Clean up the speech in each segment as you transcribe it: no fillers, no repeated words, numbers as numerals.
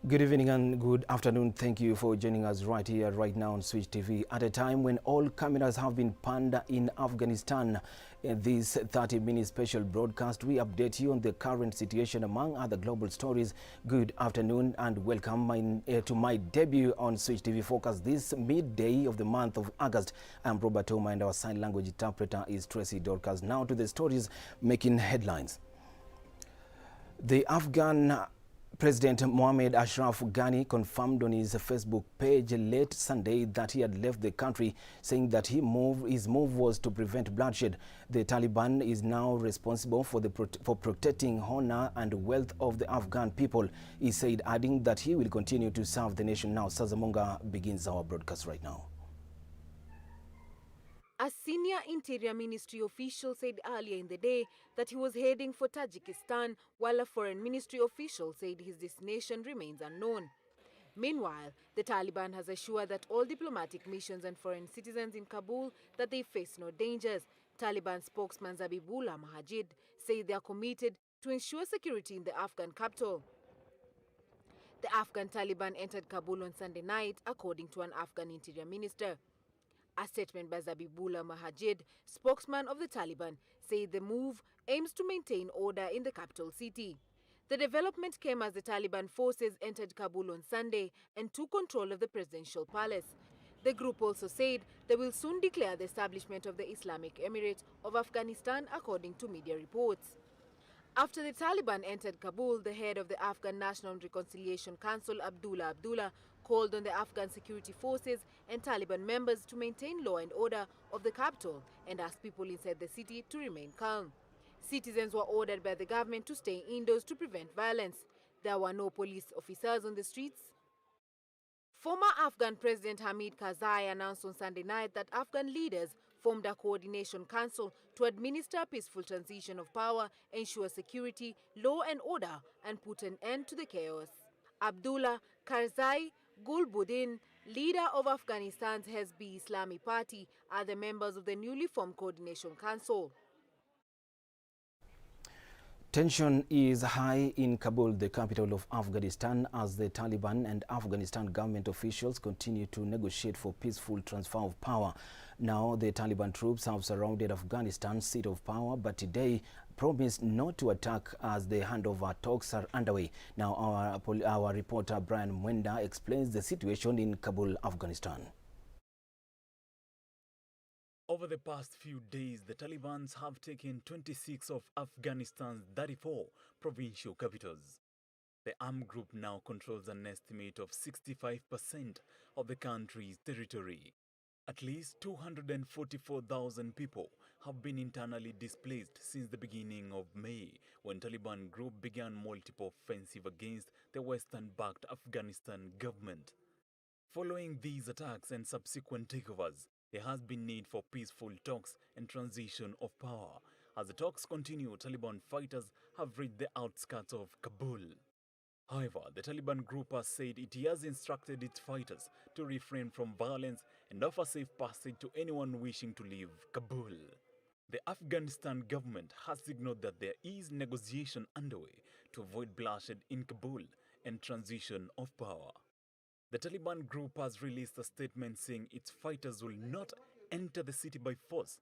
Good evening and good afternoon. Thank you for joining us right here, right now on Switch TV. At a time when all cameras have been panned in Afghanistan, in this 30-minute special broadcast, we update you on the current situation among other global stories. Good afternoon and welcome to my debut on Switch TV Focus this midday of the month of August. I'm Robert Oma and our sign language interpreter is Tracy Dorcas. Now to the stories making headlines. The Afghan President Mohamed Ashraf Ghani confirmed on his Facebook page late Sunday that he had left the country, saying that his move was to prevent bloodshed. The Taliban is now responsible for protecting honor and wealth of the Afghan people, he said, adding that he will continue to serve the nation. Now, Sazamunga begins our broadcast right now. A senior Interior Ministry official said earlier in the day that he was heading for Tajikistan, while a Foreign Ministry official said his destination remains unknown. Meanwhile, the Taliban has assured that all diplomatic missions and foreign citizens in Kabul that they face no dangers. Taliban spokesman Zabihullah Mujahid said they are committed to ensure security in the Afghan capital. The Afghan Taliban entered Kabul on Sunday night, according to an Afghan Interior Minister. A statement by Zabihullah Mujahid, spokesman of the Taliban, said the move aims to maintain order in the capital city. The development came as the Taliban forces entered Kabul on Sunday and took control of the presidential palace. The group also said they will soon declare the establishment of the Islamic Emirate of Afghanistan, according to media reports. After the Taliban entered Kabul, the head of the Afghan National Reconciliation Council, Abdullah Abdullah, called on the Afghan security forces and Taliban members to maintain law and order of the capital and asked people inside the city to remain calm. Citizens were ordered by the government to stay indoors to prevent violence. There were no police officers on the streets. Former Afghan President Hamid Karzai announced on Sunday night that Afghan leaders formed a coordination council to administer a peaceful transition of power, ensure security, law and order, and put an end to the chaos. Abdullah Karzai Gulbuddin, leader of Afghanistan's Hezb-e Islami Party, are the members of the newly formed coordination council. Tension is high in Kabul, the capital of Afghanistan, as the Taliban and Afghanistan government officials continue to negotiate for peaceful transfer of power. Now, the Taliban troops have surrounded Afghanistan's seat of power, but today promised not to attack as the handover talks are underway. Now, our reporter Brian Mwenda explains the situation in Kabul, Afghanistan. Over the past few days, the Taliban have taken 26 of Afghanistan's 34 provincial capitals. The armed group now controls an estimate of 65% of the country's territory. At least 244,000 people have been internally displaced since the beginning of May, when Taliban group began multiple offensive against the Western-backed Afghanistan government. Following these attacks and subsequent takeovers, there has been need for peaceful talks and transition of power. As the talks continue, Taliban fighters have reached the outskirts of Kabul. However, the Taliban group has said it has instructed its fighters to refrain from violence and offer safe passage to anyone wishing to leave Kabul. The Afghanistan government has signaled that there is negotiation underway to avoid bloodshed in Kabul and transition of power. The Taliban group has released a statement saying its fighters will not enter the city by force,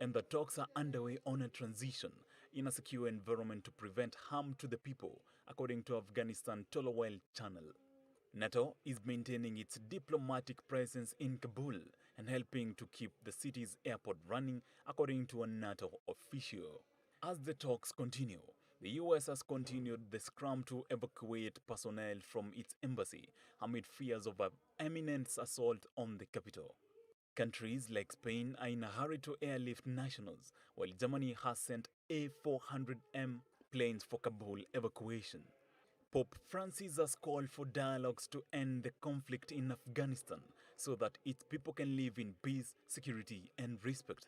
and the talks are underway on a transition in a secure environment to prevent harm to the people, according to Afghanistan Tolowel channel. NATO is maintaining its diplomatic presence in Kabul and helping to keep the city's airport running, according to a NATO official. As the talks continue, the US has continued the scrum to evacuate personnel from its embassy amid fears of an imminent assault on the capital. Countries like Spain are in a hurry to airlift nationals, while Germany has sent A400M planes for Kabul evacuation. Pope Francis has called for dialogues to end the conflict in Afghanistan so that its people can live in peace, security, and respect.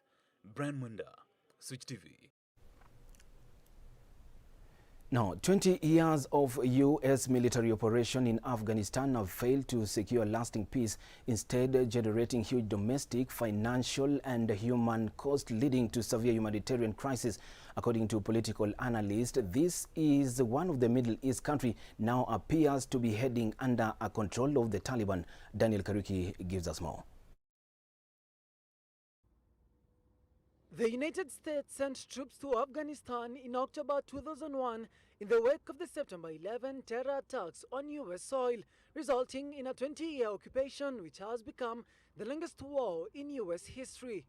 Brian Mwenda, Switch TV. Now, 20 years of U.S. military operation in Afghanistan have failed to secure lasting peace, instead generating huge domestic, financial and human cost, leading to severe humanitarian crisis. According to political analysts, this is one of the Middle East country now appears to be heading under a control of the Taliban. Daniel Karuki gives us more. The United States sent troops to Afghanistan in October 2001 in the wake of the September 11 terror attacks on U.S. soil, resulting in a 20-year occupation which has become the longest war in U.S. history.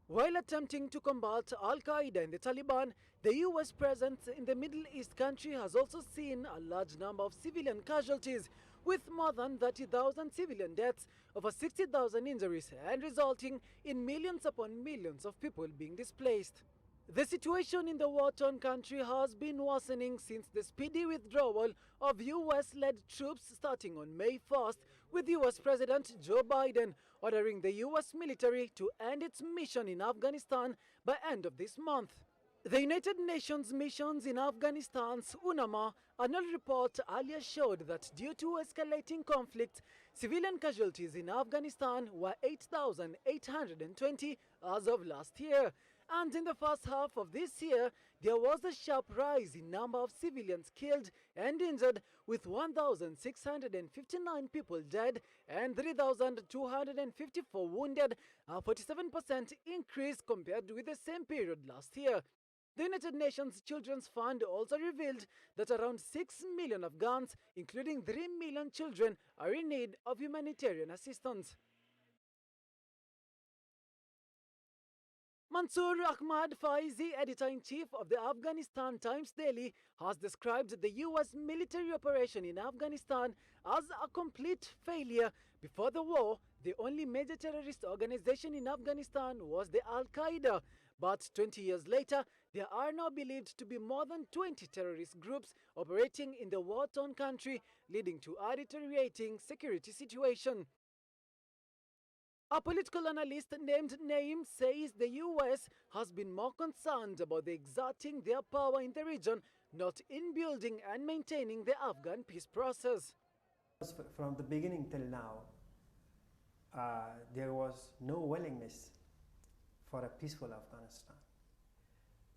While attempting to combat Al-Qaeda and the Taliban, the U.S. presence in the Middle East country has also seen a large number of civilian casualties, with more than 30,000 civilian deaths, over 60,000 injuries, and resulting in millions upon millions of people being displaced. The situation in the war-torn country has been worsening since the speedy withdrawal of U.S.-led troops starting on May 1st, with U.S. President Joe Biden ordering the U.S. military to end its mission in Afghanistan by end of this month. The United Nations missions in Afghanistan's UNAMA annual report earlier showed that due to escalating conflict, civilian casualties in Afghanistan were 8,820 as of last year. And in the first half of this year, there was a sharp rise in number of civilians killed and injured, with 1,659 people dead and 3,254 wounded, a 47% increase compared with the same period last year. The United Nations Children's Fund also revealed that around 6 million Afghans, including 3 million children, are in need of humanitarian assistance. Mansoor Ahmad Faizi, editor-in-chief of the Afghanistan Times Daily, has described the U.S. military operation in Afghanistan as a complete failure. Before the war, the only major terrorist organization in Afghanistan was the Al-Qaeda. But 20 years later, there are now believed to be more than 20 terrorist groups operating in the war-torn country, leading to a deteriorating security situation. A political analyst named Naim says the U.S. has been more concerned about exerting their power in the region, not in building and maintaining the Afghan peace process. From the beginning till now, there was no willingness for a peaceful Afghanistan.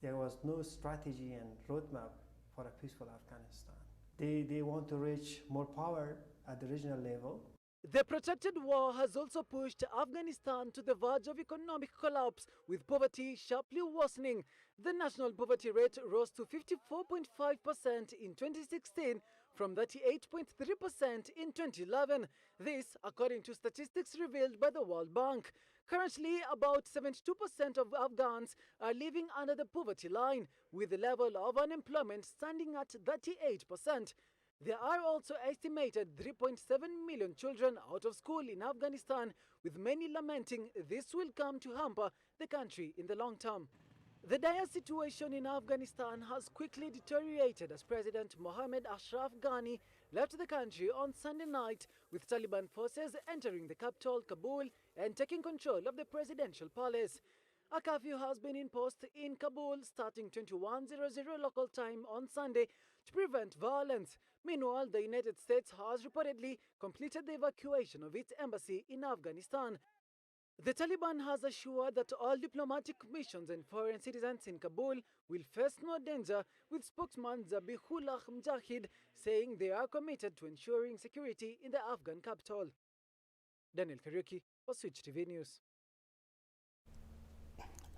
There was no strategy and roadmap for a peaceful Afghanistan. They want to reach more power at the regional level. The protracted war has also pushed Afghanistan to the verge of economic collapse, with poverty sharply worsening. The national poverty rate rose to 54.5% in 2016 from 38.3% in 2011. This, according to statistics revealed by the World Bank. Currently, about 72% of Afghans are living under the poverty line, with the level of unemployment standing at 38%. There are also estimated 3.7 million children out of school in Afghanistan, with many lamenting this will come to hamper the country in the long term. The dire situation in Afghanistan has quickly deteriorated as President Mohammed Ashraf Ghani left the country on Sunday night, with Taliban forces entering the capital, Kabul, and taking control of the presidential palace. A curfew has been imposed in Kabul starting 21:00 local time on Sunday to prevent violence. Meanwhile, the United States has reportedly completed the evacuation of its embassy in Afghanistan. The Taliban has assured that all diplomatic missions and foreign citizens in Kabul will face no danger, with spokesman Zabihullah Mujahid saying they are committed to ensuring security in the Afghan capital. Daniel Karuki for Switch TV News.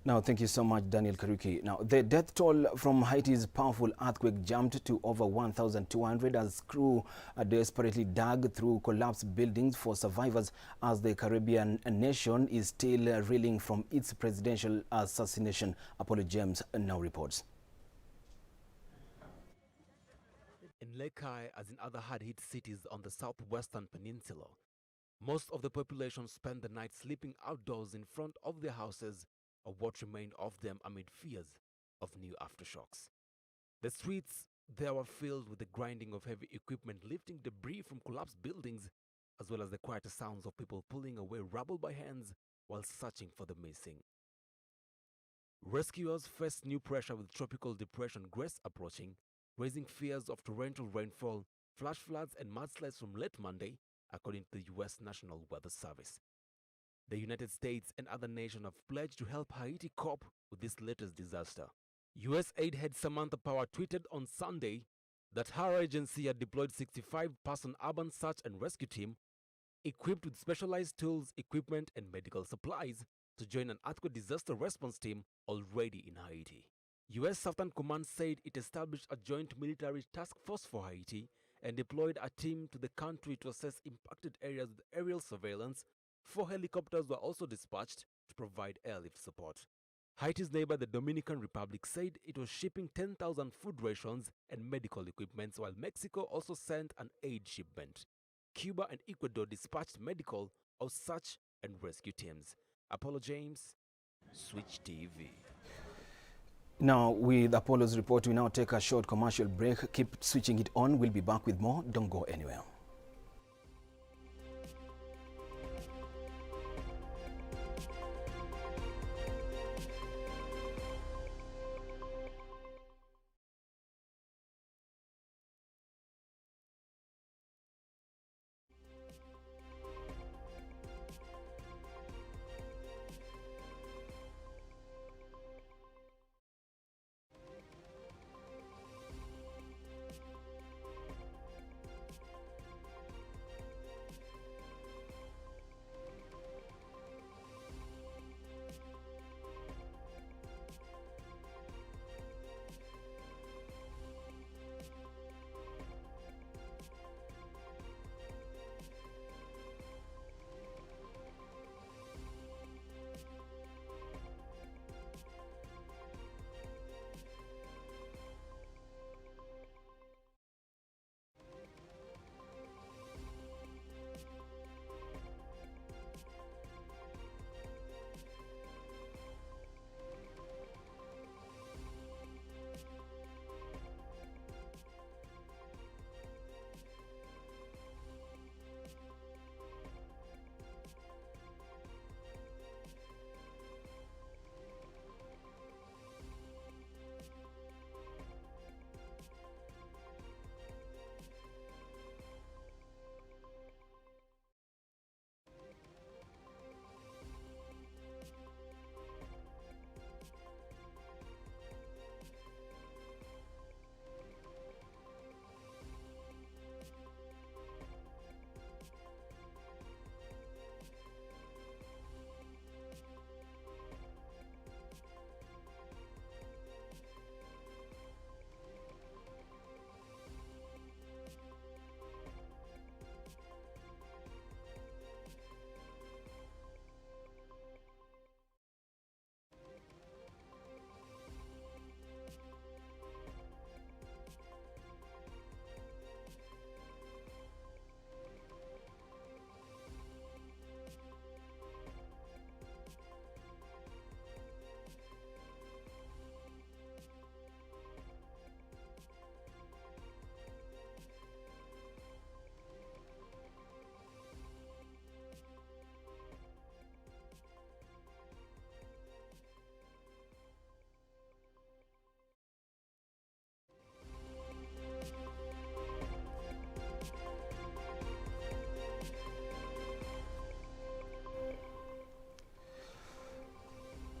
Now, thank you so much, Daniel Karuki. Now, the death toll from Haiti's powerful earthquake jumped to over 1,200 as crew desperately dug through collapsed buildings for survivors, as the Caribbean nation is still reeling from its presidential assassination. Apollo James now reports. In Lekki, as in other hard-hit cities on the southwestern peninsula, most of the population spent the night sleeping outdoors in front of their houses, or what remained of them, amid fears of new aftershocks. The streets there were filled with the grinding of heavy equipment lifting debris from collapsed buildings, as well as the quieter sounds of people pulling away rubble by hands while searching for the missing. Rescuers face new pressure with tropical depression Grace approaching, raising fears of torrential rainfall, flash floods, and mudslides from late Monday, according to the U.S. National Weather Service. The United States and other nations have pledged to help Haiti cope with this latest disaster. U.S. aid head Samantha Power tweeted on Sunday that her agency had deployed 65-person urban search and rescue team equipped with specialized tools, equipment, and medical supplies to join an earthquake disaster response team already in Haiti. U.S. Southern Command said it established a joint military task force for Haiti and deployed a team to the country to assess impacted areas with aerial surveillance. 4 helicopters were also dispatched to provide airlift support. Haiti's neighbor, the Dominican Republic, said it was shipping 10,000 food rations and medical equipment, while Mexico also sent an aid shipment. Cuba and Ecuador dispatched medical or search and rescue teams. Apollo James, Switch TV. Now, with Apollo's report, we now take a short commercial break. Keep switching it on. We'll be back with more. Don't go anywhere.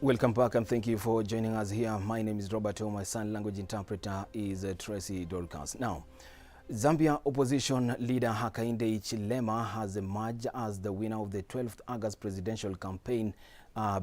Welcome back and thank you for joining us here. My name is Robert O. My sign language interpreter is Tracy Dorcas. Now, Zambia opposition leader Hakainde Hichilema has emerged as the winner of the 12th August presidential campaign,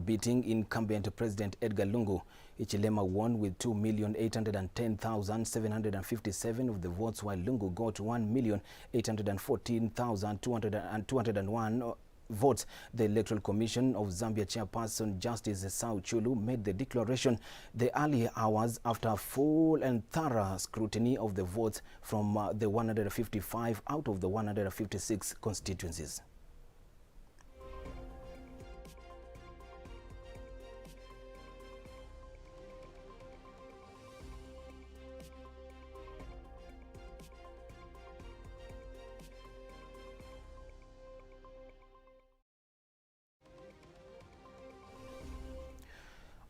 beating incumbent President Edgar Lungu. Hichilema won with 2,810,757 of the votes, while Lungu got 1,814,201 votes. The Electoral Commission of Zambia chairperson Justice Sau Chulu made the declaration the early hours after full and thorough scrutiny of the votes from the 155 out of the 156 constituencies.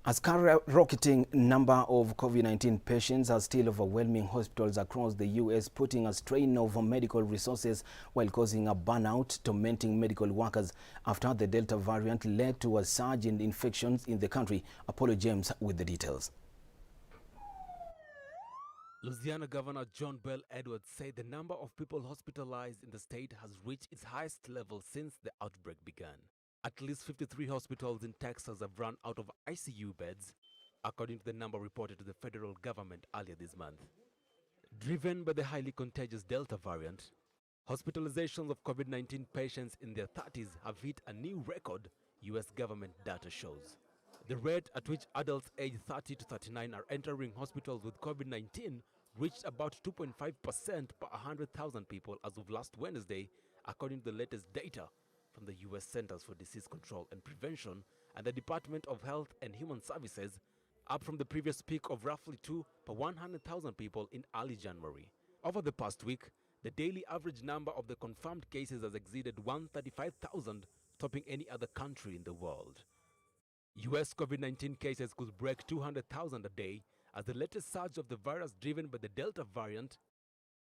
A skyrocketing number of COVID-19 patients are still overwhelming hospitals across the U.S., putting a strain over medical resources while causing a burnout, tormenting medical workers after the Delta variant led to a surge in infections in the country. Apollo James with the details. Louisiana Governor John Bell Edwards said the number of people hospitalized in the state has reached its highest level since the outbreak began. At least 53 hospitals in Texas have run out of ICU beds, according to the number reported to the federal government earlier this month. Driven by the highly contagious Delta variant, hospitalizations of COVID-19 patients in their 30s have hit a new record, U.S. government data shows. The rate at which adults aged 30 to 39 are entering hospitals with COVID-19 reached about 2.5% per 100,000 people as of last Wednesday, according to the latest data from the U.S. Centers for Disease Control and Prevention and the Department of Health and Human Services, up from the previous peak of roughly 2 per 100,000 people in early January. Over the past week, the daily average number of the confirmed cases has exceeded 135,000, topping any other country in the world. U.S. COVID-19 cases could break 200,000 a day as the latest surge of the virus driven by the Delta variant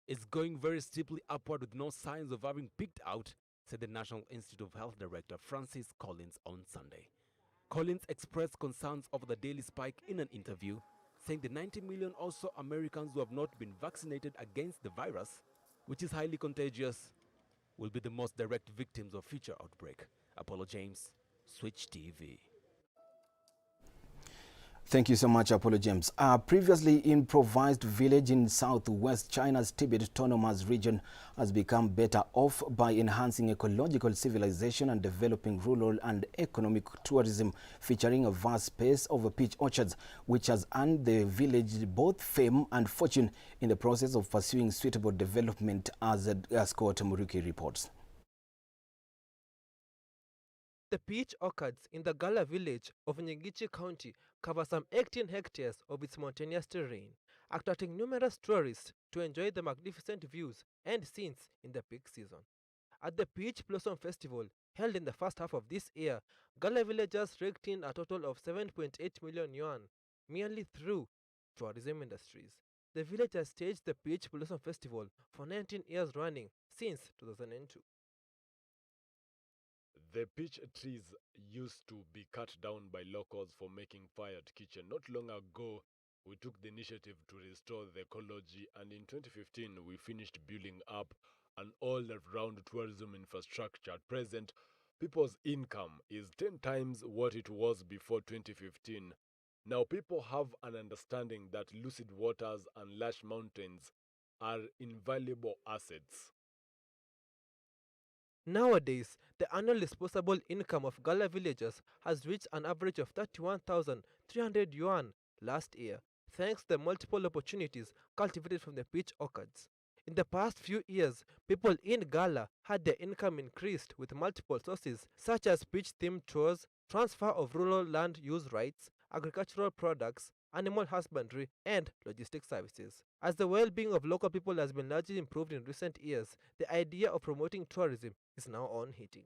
is going very steeply upward with no signs of having peaked out, said the National Institute of Health Director Francis Collins on Sunday. Collins expressed concerns over the daily spike in an interview, saying the 90 million or so Americans who have not been vaccinated against the virus, which is highly contagious, will be the most direct victims of future outbreak. Apollo James, Switch TV. Thank you so much, Apollo James. A previously improvised village in southwest China's Tibet Autonomous Region has become better off by enhancing ecological civilization and developing rural and economic tourism, featuring a vast space of peach orchards, which has earned the village both fame and fortune in the process of pursuing suitable development, as Scott Muruki reports. The peach orchards in the Gala village of Nyigichi County cover some 18 hectares of its mountainous terrain, attracting numerous tourists to enjoy the magnificent views and scenes in the peak season. At the Peach Blossom Festival, held in the first half of this year, Gala villagers raked in a total of 7.8 million yuan, merely through tourism industries. The village has staged the Peach Blossom Festival for 19 years running since 2002. The peach trees used to be cut down by locals for making fire at kitchen. Not long ago, we took the initiative to restore the ecology, and in 2015, we finished building up an all-around tourism infrastructure. At present, people's income is 10 times what it was before 2015. Now, people have an understanding that lucid waters and lush mountains are invaluable assets. Nowadays, the annual disposable income of Gala villagers has reached an average of 31,300 yuan last year, thanks to the multiple opportunities cultivated from the peach orchards. In the past few years, people in Gala had their income increased with multiple sources such as peach-themed tours, transfer of rural land use rights, agricultural products, animal husbandry, and logistics services. As the well-being of local people has been largely improved in recent years, the idea of promoting tourism is now on hitting.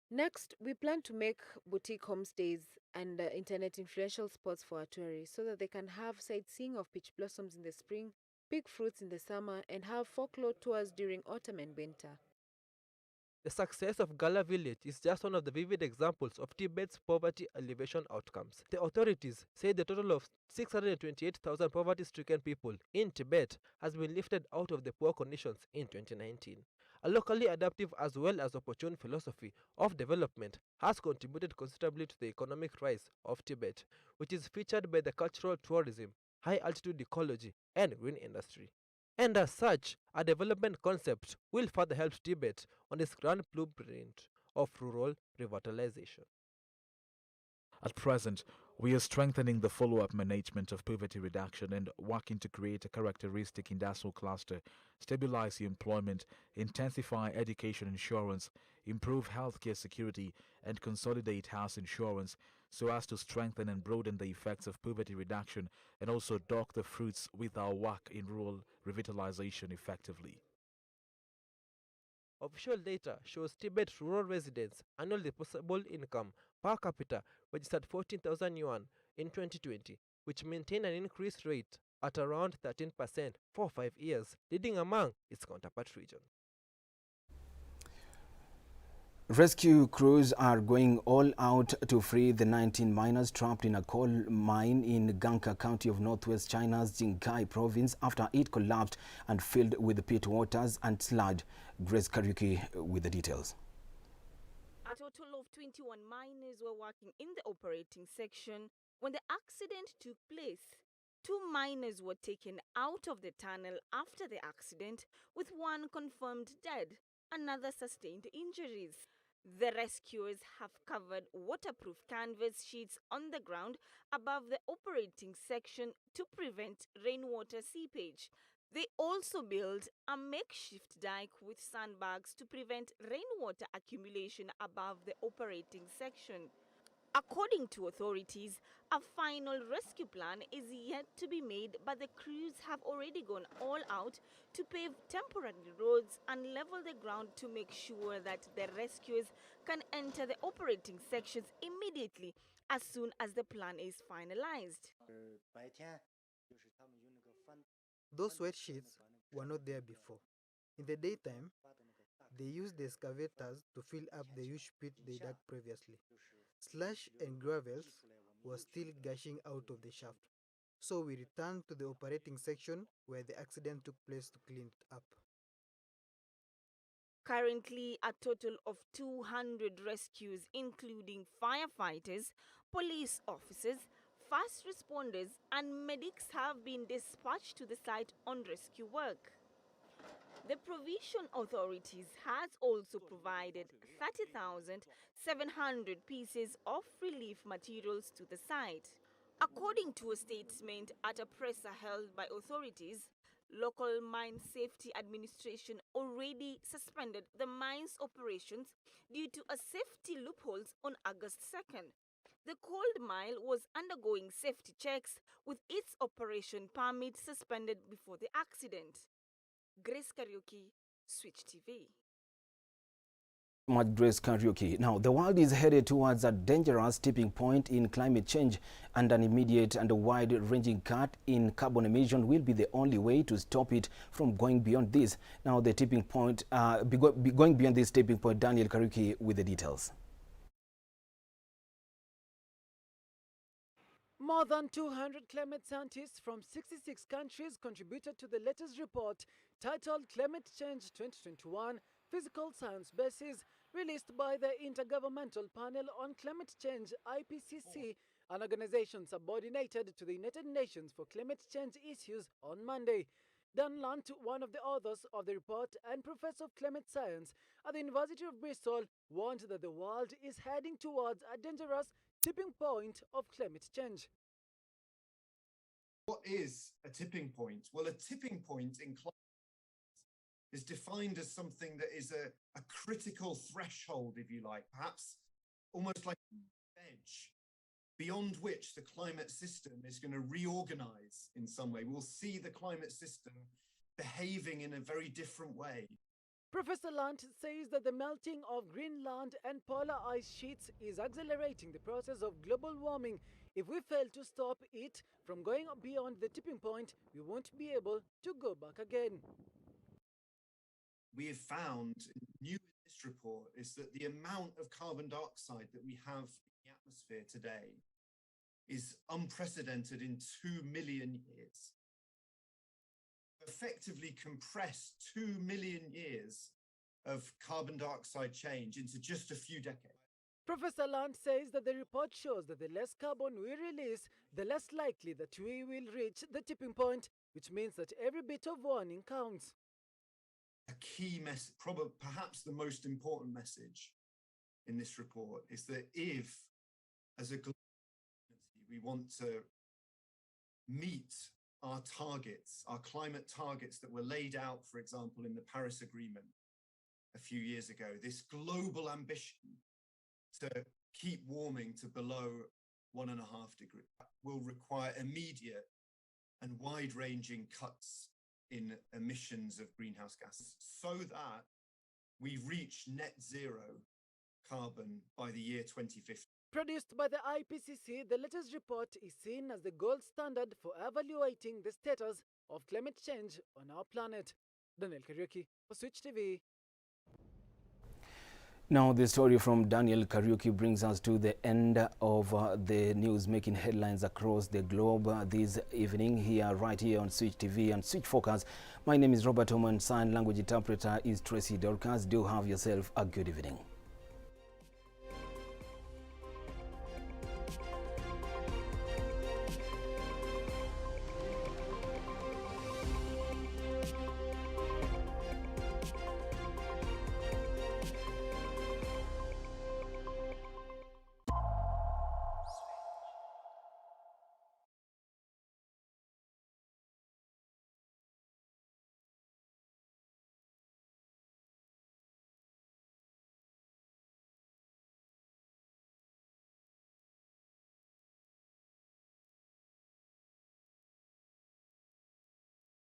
Next, we plan to make boutique homestays and internet influential spots for our tourists so that they can have sightseeing of peach blossoms in the spring, pick fruits in the summer, and have folklore tours during autumn and winter. The success of Gala village is just one of the vivid examples of Tibet's poverty alleviation outcomes. The authorities say the total of 628,000 poverty-stricken people in Tibet has been lifted out of the poor conditions in 2019. A locally adaptive as well as opportune philosophy of development has contributed considerably to the economic rise of Tibet, which is featured by the cultural tourism, high-altitude ecology, and green industry. And as such, a development concept will further help Tibet on its grand blueprint of rural revitalization. At present, we are strengthening the follow-up management of poverty reduction and working to create a characteristic industrial cluster, stabilize the employment, intensify education insurance, improve healthcare security, and consolidate house insurance so as to strengthen and broaden the effects of poverty reduction and also dock the fruits with our work in rural revitalization effectively. Official data shows Tibet rural residents' annual disposable income per capita registered 14,000 yuan in 2020, which maintained an increase rate at around 13% for 5 years, leading among its counterpart region. Rescue crews are going all out to free the 19 miners trapped in a coal mine in Ganka County of northwest China's Qinghai province after it collapsed and filled with pit waters and sludge. Grace Kariuki with the details. A total of 21 miners were working in the operating section when the accident took place. 2 miners were taken out of the tunnel after the accident, with one confirmed dead, another sustained injuries. The rescuers have covered waterproof canvas sheets on the ground above the operating section to prevent rainwater seepage. They also built a makeshift dike with sandbags to prevent rainwater accumulation above the operating section. According to authorities, a final rescue plan is yet to be made, but the crews have already gone all out to pave temporary roads and level the ground to make sure that the rescuers can enter the operating sections immediately as soon as the plan is finalized. Those wet sheets were not there before. In the daytime, they used the excavators to fill up the huge pit they dug previously. Slush and gravels were still gushing out of the shaft, so we returned to the operating section where the accident took place to clean it up. Currently, a total of 200 rescues, including firefighters, police officers, first responders, and medics have been dispatched to the site on rescue work. The Provincial Authorities has also provided 30,700 pieces of relief materials to the site. According to a statement at a presser held by authorities, local Mine Safety Administration already suspended the mine's operations due to a safety loopholes on August 2nd. The coal mine was undergoing safety checks with its operation permit suspended before the accident. Grace Kariuki, Switch TV. Much Grace Kariuki. Now, the world is headed towards a dangerous tipping point in climate change, and an immediate and wide-ranging cut in carbon emission will be the only way to stop it from going beyond this. Now, the tipping point, going beyond this tipping point, Daniel Kariuki with the details. More than 200 climate scientists from 66 countries contributed to the latest report titled Climate Change 2021 Physical Science Basis, released by the Intergovernmental Panel on Climate Change IPCC, an organization subordinated to the United Nations for Climate Change Issues, on Monday. Dan Lunt, one of the authors of the report and professor of climate science at the University of Bristol, warned that the world is heading towards a dangerous tipping point of climate change. What is a tipping point? Well, a tipping point in climate is defined as something that is a critical threshold, if you like, perhaps almost like an edge, beyond which the climate system is going to reorganize in some way. We'll see the climate system behaving in a very different way. Professor Lunt says that the melting of Greenland and polar ice sheets is accelerating the process of global warming. If we fail to stop it from going beyond the tipping point, we won't be able to go back again. We have found, new in this report, is that the amount of carbon dioxide that we have in the atmosphere today is unprecedented in 2 million years. Effectively compressed 2 million years of carbon dioxide change into just a few decades. Professor Lunt says that the report shows that the less carbon we release, the less likely that we will reach the tipping point, which means that every bit of warning counts. A key message, perhaps the most important message in this report, is that if, as a global community, we want to meet our targets, our climate targets that were laid out, for example, in the Paris Agreement a few years ago, this global ambition to keep warming to below 1.5 degrees will require immediate and wide-ranging cuts in emissions of greenhouse gases so that we reach net zero carbon by the year 2050. Produced by the IPCC, the latest report is seen as the gold standard for evaluating the status of climate change on our planet. Daniel Kariuki for Switch TV. Now, the story from Daniel Kariuki brings us to the end of the news making headlines across the globe this evening right here on Switch TV and Switch Focus. My name is Robert Oman. Sign language interpreter is Tracy Dorcas. Do have yourself a good evening.